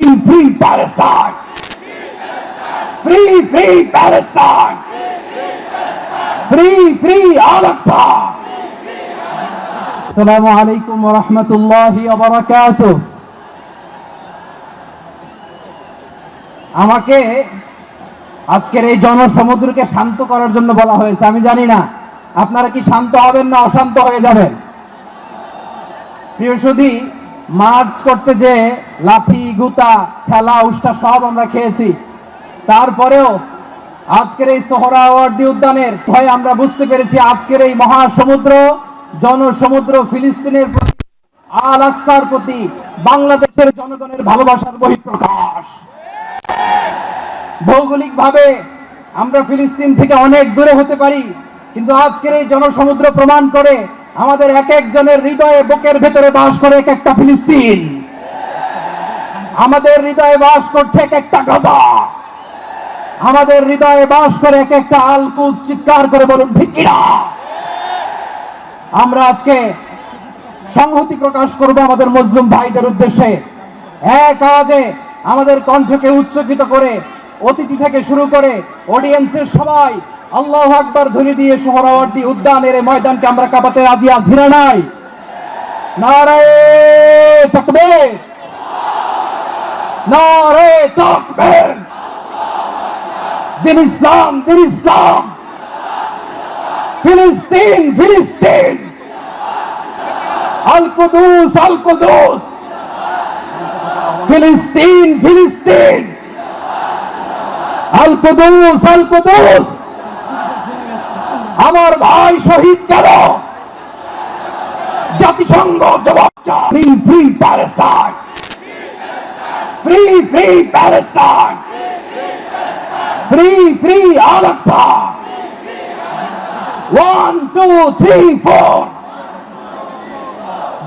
Free Palestine! Free Palestine! Free Al-Aqsa! Assalamu alaikum wa rahmatullahi wa barakatuh. আমাকে আজকের এই জনসমুদ্রকে শান্ত করার জন্য বলা হয়েছে। আমি জানি না আপনারা কি শান্ত হবেন না অশান্ত হয়ে যাবেন। প্রিয় সুধী, মার্চ করতে যে লাঠি গুতা ঠেলা উষ্টা সব আমরা খেয়েছি, তারপরেও আজকের এই সোহরাওয়ার্দী উদ্যানের ভয়ে আমরা বুঝতে পেরেছি আজকের এই মহাসমুদ্র জনসমুদ্র ফিলিস্তিনের প্রতি, আল আকসার প্রতি বাংলাদেশের জনগণের ভালোবাসার বহিঃপ্রকাশ। ভৌগোলিকভাবে আমরা ফিলিস্তিন থেকে অনেক দূরে হতে পারি, কিন্তু আজকের এই জনসমুদ্র প্রমাণ করে আমাদের এক একজনের হৃদয়ে বুকের ভেতরে বাস করে এক একটা ফিলিস্তিন। আমাদের হৃদয়ে বাস করছে এক একটা গাজা, আমাদের হৃদয়ে বাস করে এক একটা আল কুদস। চিৎকার করে বলুন ঠিক কিনা। আমরা আজকে সংহতি প্রকাশ করব আমাদের মুসলিম ভাইদের উদ্দেশ্যে। এক আওয়াজে আমাদের কণ্ঠকে উচ্চকিত করে অতিথি থেকে শুরু করে অডিয়েন্সের সবাই আল্লাহু আকবার ধ্বনি দিয়ে সোহরাওয়ার্দী উদ্যানের এই ময়দানকে আমরা কাঁপাতে রাজি আছি না নাই? নারায়ে তাকবীর, নারায়ে তাকবীর। দিন ইসলাম, দিন ইসলাম। ফিলিস্তিন, ফিলিস্তিন। আল কুদুস, আল কুদুস। ফিলিস্তিন, ফিলিস্তিন। আল কুদুস, আল কুদুস। আমার ভাই শহীদ কেন? জাতিসংঘ জবাব চায়। Free Palestine, free Palestine, free Al Aqsa. 1, 2, 3, 4.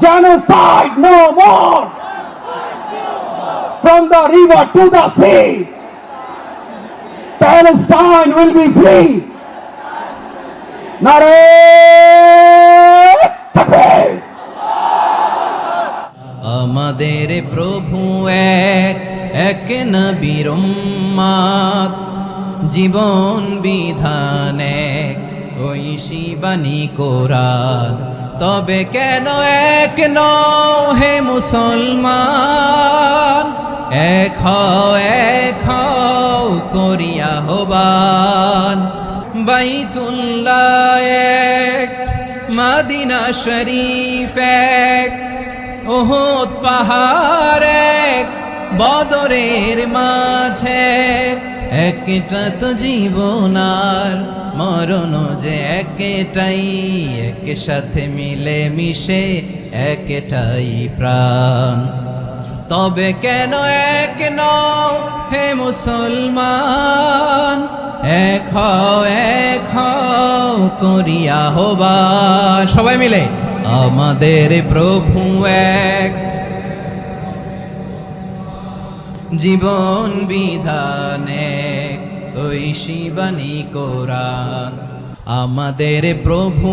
Genocide no more. From the river to the sea, Palestine will be free. নারায়ে তাকবীর। আমাদের প্রভু এক নবীর উম্মত, জীবন বিধান এক ঐশী বাণী কোরআন। তবে কেন এক নও হে মুসলমান? এক হও করিয়া আহ্বান। বাইতুল্লাহ এক, মদিনা শরীফ এক, উহুদ পাহাড় এক, বদরের মাঠে। একটা তো জীবন আর মরণ যে একটাই, এক সাথে মিলে মিশে একটাই প্রাণ। তবে কেন এক নও হে মুসলমান? এক হও করিয়া আহ্বান। সবাই মিলে আমাদের প্রভু এক, জীবন বিধান এক ঐশী বাণী কোরআন। আমাদের প্রভু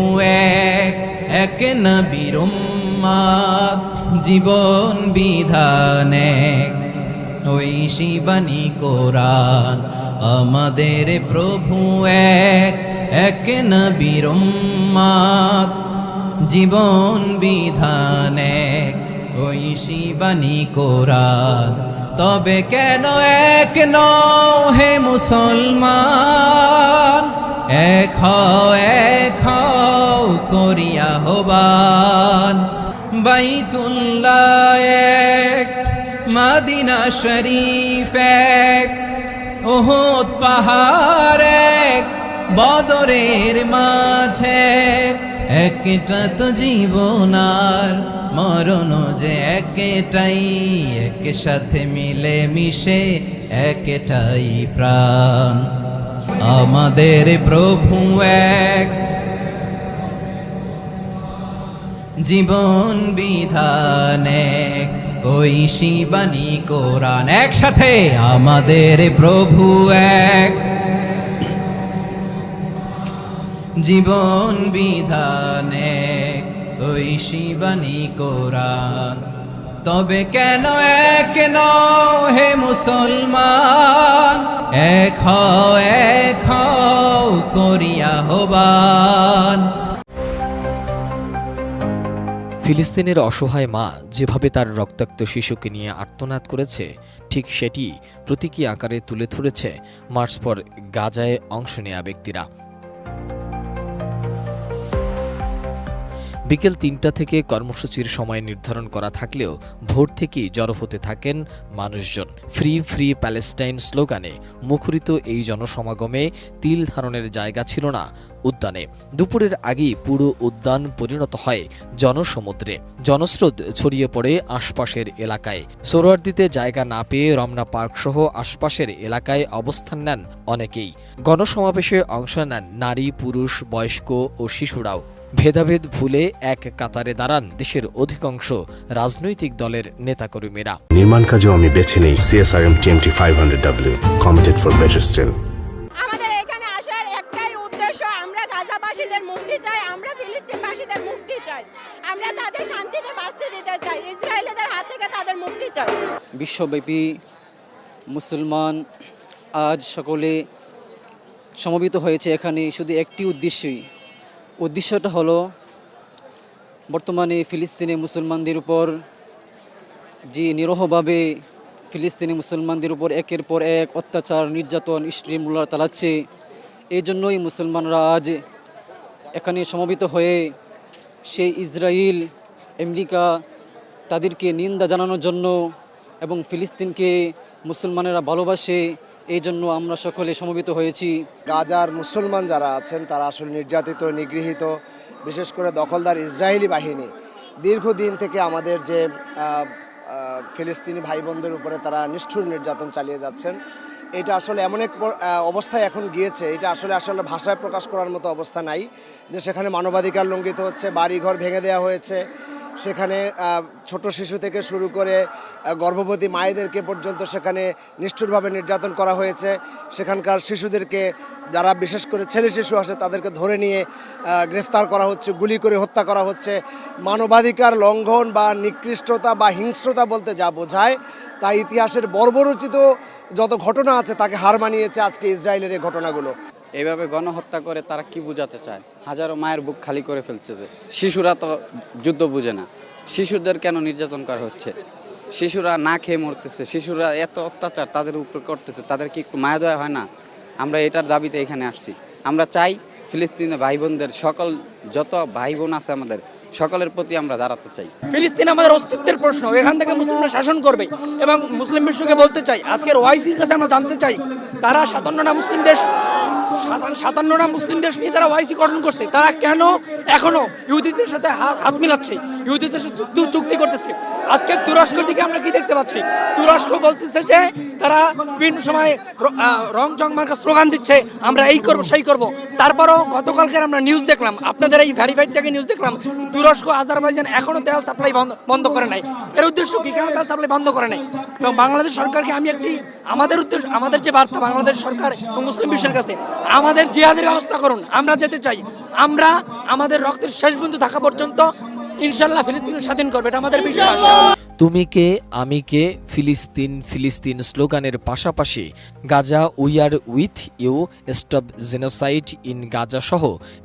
এক নবীর উম্মত, জীবন বিধান এক ঐশী বাণী কোরআন। আমাদের প্রভু এক নবীর উম্মত, জীবন বিধান এক ঐশী বাণী কোরআন। তবে কেন এক নও হে মুসলমান? এক হও করিয়া আহ্বান। বাইতুল্লাহ এক, মদিনা শরীফ এক, উহুদ পাহাড় এক, বদরের মাঠে। একটা তো জীবন আর মরণ যে একটাই, এক সাথে মিলে মিশে একটাই প্রাণ। আমাদের প্রভু এক, জীবন বিধান এক ঐশী বাণী কোরআন। একসাথে আমাদের প্রভু এক, জীবন বিধান এক ঐশী বাণী কোরআন। তবে কেন এক নও হে মুসলমান, এক হও করিয়া আহ্বান। ফিলিস্তিনের অসহায় মা যেভাবে তার রক্তাক্ত শিশুকে নিয়ে আর্তনাদ করেছে, ঠিক সেটি প্রতীকী আকারে তুলে ধরেছে মার্চ ফর গাজায় অংশ নেয়া ব্যক্তিরা। বিকেল ৩টা থেকে কর্মসূচির সময় নির্ধারণ করা থাকলেও ভোর থেকেই জড়ো হতে থাকেন মানুষজন। ফ্রি ফ্রি প্যালেস্টাইন স্লোগানে মুখরিত এই জনসমাগমে তিল ধারণের জায়গা ছিল না উদ্যানে। দুপুরের আগেই পুরো উদ্যান পরিণত হয় জনসমুদ্রে। জনস্রোত ছড়িয়ে পড়ে আশপাশের এলাকায়। সোহরাওয়ার্দীতে জায়গা না পেয়ে রমনা পার্ক সহ আশপাশের এলাকায় অবস্থান নেন অনেকেই। গণসমাবেশে অংশ নেন নারী, পুরুষ, বয়স্ক ও শিশুরাও। ভেদাভেদ ভুলে এক কাতারে দাঁড়ান দেশের অধিকাংশ রাজনৈতিক দলের নেতাকর্মীরা। নির্মাণ কাজেও আমি বেছে নেই CSRM TMT 500W, committed for better still। আমাদের এখানে আসার একটাই উদ্দেশ্য, আমরা গাজাবাসীদের মুক্তি চাই, আমরা ফিলিস্তিনবাসীদের মুক্তি চাই, আমরা তাদের শান্তিতে বাঁচতে দিতে চাই, ইসরায়েলিদের হাত থেকে তাদের মুক্তি চাই। বিশ্বব্যাপী মুসলমান আজ সকলে সমবেত হয়েছে এখানে শুধু একটি উদ্দেশ্যটা হলো বর্তমানে ফিলিস্তিনি মুসলমানদের উপর যে নিরহভাবে ফিলিস্তিনি মুসলমানদের উপর একের পর এক অত্যাচার, নির্যাতন, স্ট্রিমুলার চালাচ্ছে। এই জন্যই মুসলমানরা আজ এখানে সমবেত হয়ে সেই ইসরায়েল, আমেরিকা তাদেরকে নিন্দা জানানোর জন্য এবং ফিলিস্তিনকে মুসলমানেরা ভালোবাসে, এই জন্য আমরা সকলে সমবেত হয়েছি। গাজার মুসলমান যারা আছেন তারা আসলে নির্যাতিত, নিগৃহীত, বিশেষ করে দখলদার ইসরায়েলি বাহিনী দীর্ঘদিন থেকে আমাদের যে ফিলিস্তিনি ভাই বোনদের উপরে তারা নিষ্ঠুর নির্যাতন চালিয়ে যাচ্ছেন। এটা আসলে এমন এক অবস্থায় এখন গিয়েছে, এটা আসলে ভাষায় প্রকাশ করার মতো অবস্থা নাই, যে সেখানে মানবাধিকার লঙ্ঘিত হচ্ছে, বাড়িঘর ভেঙে দেওয়া হয়েছে, সেখানে ছোট শিশু থেকে শুরু করে গর্ভবতী মায়েদেরকে পর্যন্ত সেখানে নিষ্ঠুরভাবে নির্যাতন করা হয়েছে। সেখানকার শিশুদেরকে, যারা বিশেষ করে ছেলে শিশু আসে, তাদেরকে ধরে নিয়ে গ্রেফতার করা হচ্ছে, গুলি করে হত্যা করা হচ্ছে। মানবাধিকার লঙ্ঘন বা নিকৃষ্টতা বা হিংস্রতা বলতে যা বোঝায় তা ইতিহাসের বর্বরচিত যত ঘটনা আছে তাকে হার মানিয়েছে আজকে ইসরায়েলের এই ঘটনাগুলো। এইভাবে গণহত্যা করে তারা কি বোঝাতে চায়? হাজারো মায়ের বুক খালি করে ফেলছে। শিশুরা তো যুদ্ধ বুঝে না, শিশুদের কেন নির্যাতন করা হচ্ছে? শিশুরা না খেয়ে মরতেছে, শিশুরা এত অত্যাচার তাদের উপর করতেছে, তাদের কি একটু মায়া দয়া হয় না? আমরা এটার দাবিতে এখানে আসছি। আমরা চাই ফিলিস্তিনের ভাই বোনদের, সকল যত ভাই বোন আছে আমাদের সকলের প্রতি আমরা দাঁড়াতে চাই। ফিলিস্তিন আমাদের অস্তিত্বের প্রশ্ন, এখান থেকে মুসলিমরা শাসন করবে। এবং মুসলিম বিশ্বকে বলতে চাই, আজকের ওআইসির কাছে আমরা জানতে চাই, তারা 57টা মুসলিম দেশ নিয়ে তারা ওআইসি গঠন করছে, তারা কেন এখনো ইহুদিদের সাথে হাত মিলাচ্ছে, ইহুদিদের সাথে চুক্তি করতেছে? আজকের তুরস্কের দিকে আমরা কি দেখতে পাচ্ছি? তুরস্ক বলতেছে যে তারা বিভিন্ন সময় রং চং মার্কা স্লোগান দিচ্ছে, আমরা এই করব সেই করব। তারপরও গতকালকের আমরা নিউজ দেখলাম, আপনাদের এই ভেরিফাইড থেকে নিউজ দেখলাম, তুরস্ক, আজারবাইজান এখনো তেল সাপ্লাই বন্ধ করে নাই। এর উদ্দেশ্য কি? কেন তেল সাপ্লাই বন্ধ করে নাই? এবং বাংলাদেশ সরকারকে আমি আমাদের যে বার্তা বাংলাদেশ সরকার এবং মুসলিম বিশ্বের কাছে, আমাদের জিহাদের ব্যবস্থা করুন। আমরা যেতে চাই, আমরা আমাদের রক্তের শেষ বিন্দু থাকা পর্যন্ত ইনশাল্লাহ ফিলিস্তিন স্বাধীন করবে, এটা আমাদের বিশ্বাস। তুমি কে আমি কে ফিলিস্তিন ফিলিস্তিন স্লোগানের পাশাপাশি Gaza we are with you, stop genocide in Gaza সহ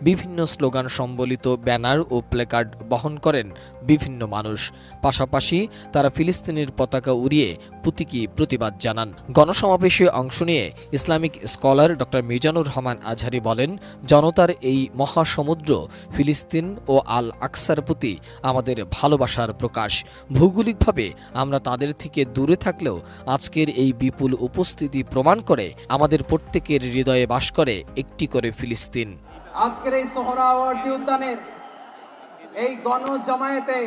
বিভিন্ন স্লোগান সম্বলিত ব্যানার ও প্ল্যাকার্ড বহন করেন বিভিন্ন মানুষ। পাশাপাশি তারা ফিলিস্তিনের পতাকা উড়িয়ে প্রতীকী প্রতিবাদ জানান। গণসমাবেশে অংশ নিয়ে Islamic scholar doctor Mizanur Rahman Azhari বলেন, জনতার এই মহাসমুদ্র ফিলিস্তিন ও আল আকসার প্রতি আমাদের ভালোবাসার প্রকাশ। ভৌগোলিকভাবে আমরা তাদের থেকে দূরে থাকলেও আজকের এই বিপুল উপস্থিতি প্রমাণ করে আমাদের প্রত্যেকের হৃদয়ে বাস করে একটি করে ফিলিস্তিন। আজকের এই সোহরাওয়ার্দী উদ্যানের এই গণজমায়েতে,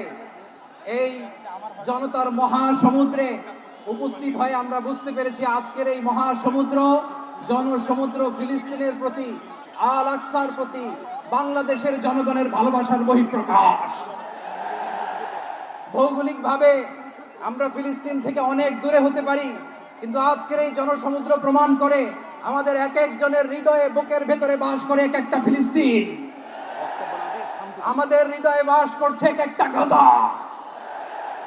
এই জনতার মহাসমুদ্রে উপস্থিত হয়ে আমরা বুঝতে পেরেছি আজকের এই মহাসমুদ্র, জনসমুদ্র ফিলিস্তিনের প্রতি, আল আকসার প্রতি বাংলাদেশের জনগণের ভালোবাসার বহিঃপ্রকাশ। ভৌগোলিকভাবে আমরা ফিলিস্তিন থেকে অনেক দূরে হতে পারি, কিন্তু আজকের এই জনসমুদ্র প্রমাণ করে আমাদের এক একজনের হৃদয়ে, বুকের ভেতরে বাস করে এক একটা ফিলিস্তিন। আমাদের হৃদয়ে বাস করছে এক একটা গাজা।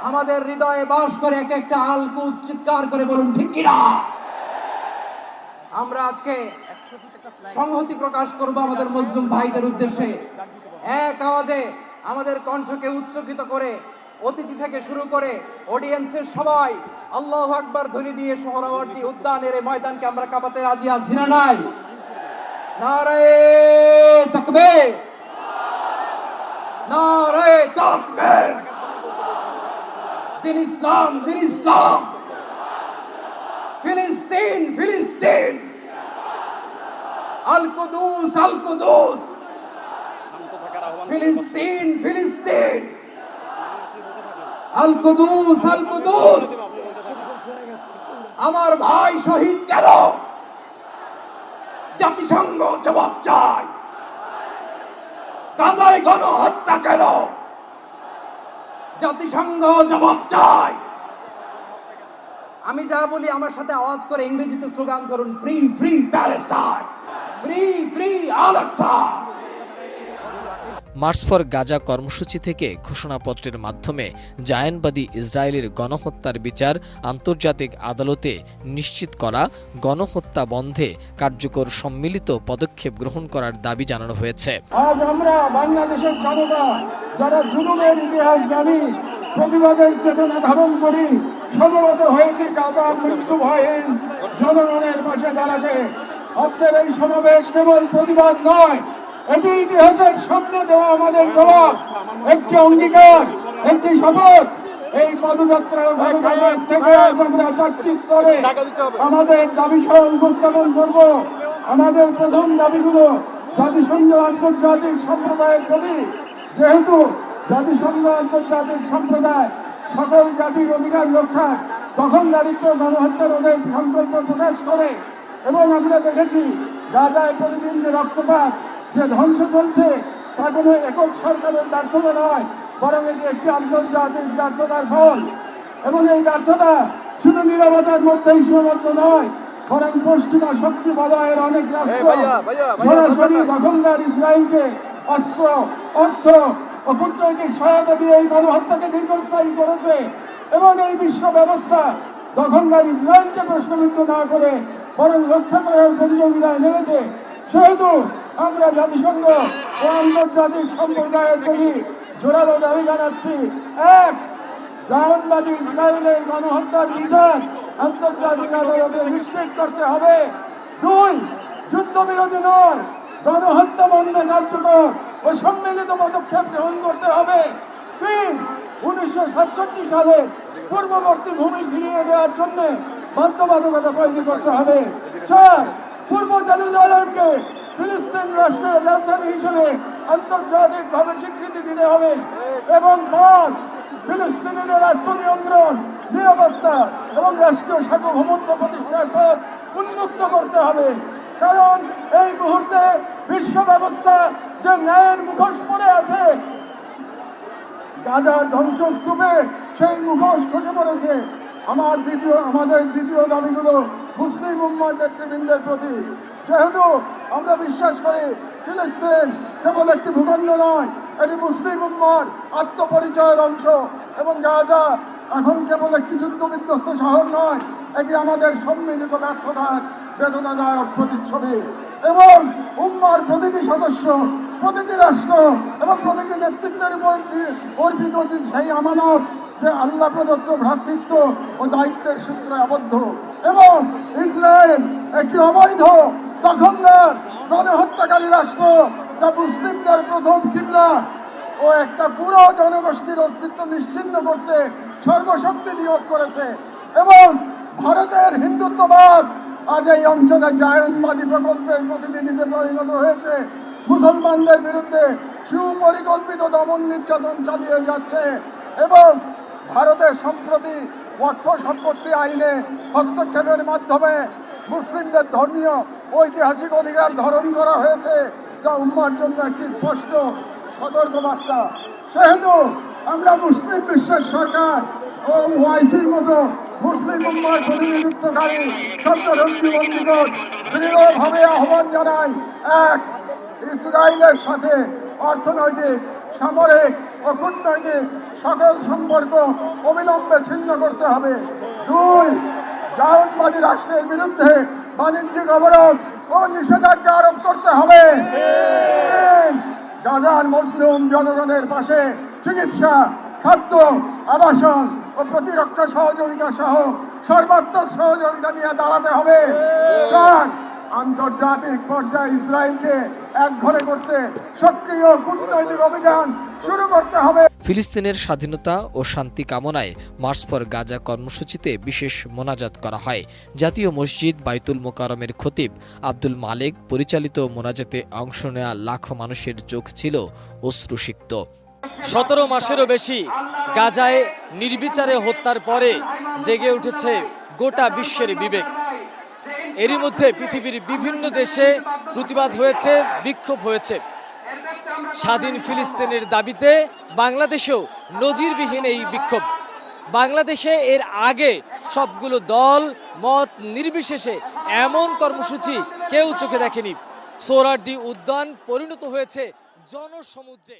আমাদের হৃদয়ে বাস করে এক একটা আলকুজ, চিৎকার করে বলুন ঠিক কিনা। আমরা আজকে সংহতি প্রকাশ করব আমাদের মুসলিম ভাইদের উদ্দেশ্যে। এক আওয়াজে আমাদের কণ্ঠকে উচ্চকিত করে অতিথি থেকে শুরু করে অডিয়েন্সের সবাই আল্লাহু আকবার ধ্বনি দিয়ে সোহরাওয়ার্দী উদ্যানের এই ময়দানকে আমরা কাঁপাতে রাজি আছি না নাই? নারায়ে তাকবীর, নারায়ে তাকবীর। দিন ইসলাম, দিন ইসলাম। ফিলিস্তিন, ফিলিস্তিন। আল কুদুস, আল কুদুস। ফিলিস্তিন, ফিলিস্তিন। আল কুদুস, আল কুদুস। আমার ভাই শহীদ কেন? জাতিসংঘ জবাব চায়। গাজায় গণহত্যা কেন? জাতিসংঘ জবাব চায়। আমি যা বলি আমার সাথে আওয়াজ করে ইংরেজিতে স্লোগান ধরুন, free free Palestine, free free Al Aqsa. March for Gaza কর্মসূচি থেকে ঘোষণাপত্রের মাধ্যমে জায়নবাদী ইসরায়েলের গণহত্যার বিচার আন্তর্জাতিক আদালতে নিশ্চিত করা, গণহত্যা বন্ধে কার্যকর সম্মিলিত পদক্ষেপ গ্রহণ করার দাবি জানানো হয়েছে। আজ আমরা বাংলাদেশের জনতা যারা জুলুমের ইতিহাস জানি, প্রতিবাদের চেতনা ধারণ করি, সমবেত হয়েছে গাজার মৃত্যু ভয়হীন জনগণের পাশে দাঁড়াতে। আজকের এই সমাবেশ কেবল প্রতিবাদ নয়, এটি ইতিহাসের সামনে দেওয়া আমাদের জবাব, একটি অঙ্গীকার, একটি শপথ। এই পদযাত্রা থেকে আজ আমরা 4টি স্তরে আমাদের দাবি সহ উপস্থাপন করব। আমাদের প্রথম দাবিগুলো জাতিসংঘ আন্তর্জাতিক সম্প্রদায়ের প্রতি, যেহেতু জাতিসংঘ আন্তর্জাতিক সম্প্রদায় সকল জাতির অধিকার রক্ষার, দখলদারিত্ব, গণহত্যা রোধের সংকল্প প্রকাশ করে, এবং আমরা দেখেছি গাজায় প্রতিদিন যে রক্তপাত, যে ধ্বংস চলছে, তা কোনো একক সরকারের ব্যর্থতা নয়, বরং এটি একটি আন্তর্জাতিক ব্যর্থতার ফল। এবং এই ব্যর্থতা শুধু নীরবতার মধ্যেই সীমাবদ্ধ নয়, বরং পশ্চিমা শক্তি বলয়ের অনেক রাষ্ট্র সরাসরি দখলদার ইসরায়েলকে অস্ত্র, অর্থ ও কূটনৈতিক সহায়তা দিয়ে এই গণহত্যাকে দীর্ঘস্থায়ী করেছে। এবং এই বিশ্ব ব্যবস্থা দখলদার ইসরায়েলকে প্রশ্নবিদ্ধ না করে বরং রক্ষা করার প্রতিযোগিতায় নেমেছে। সেহেতু আমরা জাতিসংঘ ও আন্তর্জাতিক সম্প্রদায়ের প্রতি জোরালো দাবি জানাচ্ছি, এক, জায়নবাদী ইসরায়েলের গণহত্যার বিচার আন্তর্জাতিক আদালতে নিশ্চিত করতে হবে। 2, যুদ্ধবিরতি নয়, গণহত্যা বন্ধে কার্যকর ও সম্মিলিত পদক্ষেপ গ্রহণ করতে হবে। 3, 1967 সালে পূর্ববর্তী ভূমি ফিরিয়ে দেওয়ার জন্য বাধ্যবাধকতা তৈরি করতে হবে। 4, পূর্ব জেরুজালেমকে ফিলিস্তিন রাষ্ট্রের রাজধানী হিসেবে আন্তর্জাতিকভাবে স্বীকৃতি দিতে হবে। এবং 5, ফিলিস্তিনিদের আত্মনিয়ন্ত্রণ, নিরাপত্তা এবং রাষ্ট্রীয় সার্বভৌমত্ব প্রতিষ্ঠার পথ উন্মুক্ত করতে হবে। কারণ এই মুহূর্তে বিশ্ব ব্যবস্থা যে ন্যায়ের মুখোশ পরে আছে, গাজার ধ্বংসস্তূপে সেই মুখোশ খসে পড়েছে। আমাদের দ্বিতীয় দাবিগুলো মুসলিম উম্মার নেতৃবৃন্দের প্রতি। যেহেতু আমরা বিশ্বাস করি ফিলিস্তিন কেবল একটি ভূখণ্ড নয়, এটি মুসলিম উম্মার আত্মপরিচয়ের অংশ, এবং গাজা এখন কেবল একটি যুদ্ধবিধ্বস্ত শহর নয়, এটি আমাদের সম্মিলিত ব্যর্থতার বেদনাদায়ক প্রতিচ্ছবি। এবং উম্মার প্রতিটি সদস্য, প্রতিটি রাষ্ট্র এবং প্রতিটি নেতৃত্বের উপর অর্পিত সেই আমানত যে আল্লাহ প্রদত্ত ভ্রাতৃত্ব ও দায়িত্বের সূত্রে আবদ্ধ। এবং ইসরায়েল একটি অবৈধ, দখলদার, গণহত্যাকারী রাষ্ট্র, যা মুসলিমদের প্রথম কিবলা ও একটা পুরো জনগোষ্ঠীর অস্তিত্ব নিশ্চিহ্ন করতে সর্বশক্তি নিয়োগ করেছে। এবং ভারতের হিন্দুত্ববাদ আজ এই অঞ্চলে জায়নবাদী প্রকল্পের প্রতিনিধিতে পরিণত হয়েছে, মুসলমানদের বিরুদ্ধে সুপরিকল্পিত দমন নির্যাতন চালিয়ে যাচ্ছে। এবং ভারতের সম্প্রতি ওয়াকফ সম্পত্তি আইনে হস্তক্ষেপের মাধ্যমে মুসলিমদের ধর্মীয় ঐতিহাসিক অধিকার ধারণ করা হয়েছে, যা উম্মার জন্য একটি স্পষ্ট সতর্কবার্তা। সেহেতু আমরা মুসলিম বিশ্বের সরকার ও ওআইসির মতো মুসলিম উম্মার প্রতিনিধিত্বকারী সরকারের নিকট দৃঢ়ভাবে আহ্বান জানাই, 1, ইসরায়েলের সাথে অর্থনৈতিক, সামরিক ও ও কূটনৈতিক সকল সম্পর্ক অবিলম্বে ছিন্ন করতে হবে। 2, জায়নবাদী রাষ্ট্রের বিরুদ্ধে বাণিজ্যিক অবরোধ ও নিষেধাজ্ঞা আরোপ করতে হবে। 3, গাজার মুসলিম জনগণের পাশে চিকিৎসা, খাদ্য, আবাসন ও প্রতিরক্ষা সহযোগিতা সহ সর্বাত্মক সহযোগিতা নিয়ে দাঁড়াতে হবে। 4, আন্তর্জাতিক পর্যায়ে ইসরায়েলকে একঘরে করতে সক্রিয় কূটনৈতিক অভিযান শুরু করতে হবে। ফিলিস্তিনের স্বাধীনতা ও শান্তি কামনায় মার্চ ফর গাজা কর্মসূচিতে বিশেষ মোনাজাত করা হয়। জাতীয় মসজিদ বাইতুল মোকাররমের খতিব আব্দুল মালেক পরিচালিত মোনাজাতে অংশ নেওয়া লাখো মানুষের চোখ ছিল অশ্রুসিক্ত। 17 মাসেরও বেশি গাজায় নির্বিচারে হত্যার পরে জেগে উঠেছে গোটা বিশ্বের বিবেক। এরই মধ্যে পৃথিবীর বিভিন্ন দেশে প্রতিবাদ হয়েছে, বিক্ষোভ হয়েছে। স্বাধীন ফিলিস্তিনের দাবিতে বাংলাদেশেও নজিরবিহীন এই বিক্ষোভ। বাংলাদেশে এর আগে সবগুলো দল মত নির্বিশেষে এমন কর্মসূচি কেউ চোখে দেখেনি। সোহরাওয়ার্দী উদ্যান পরিণত হয়েছে জনসমুদ্রে।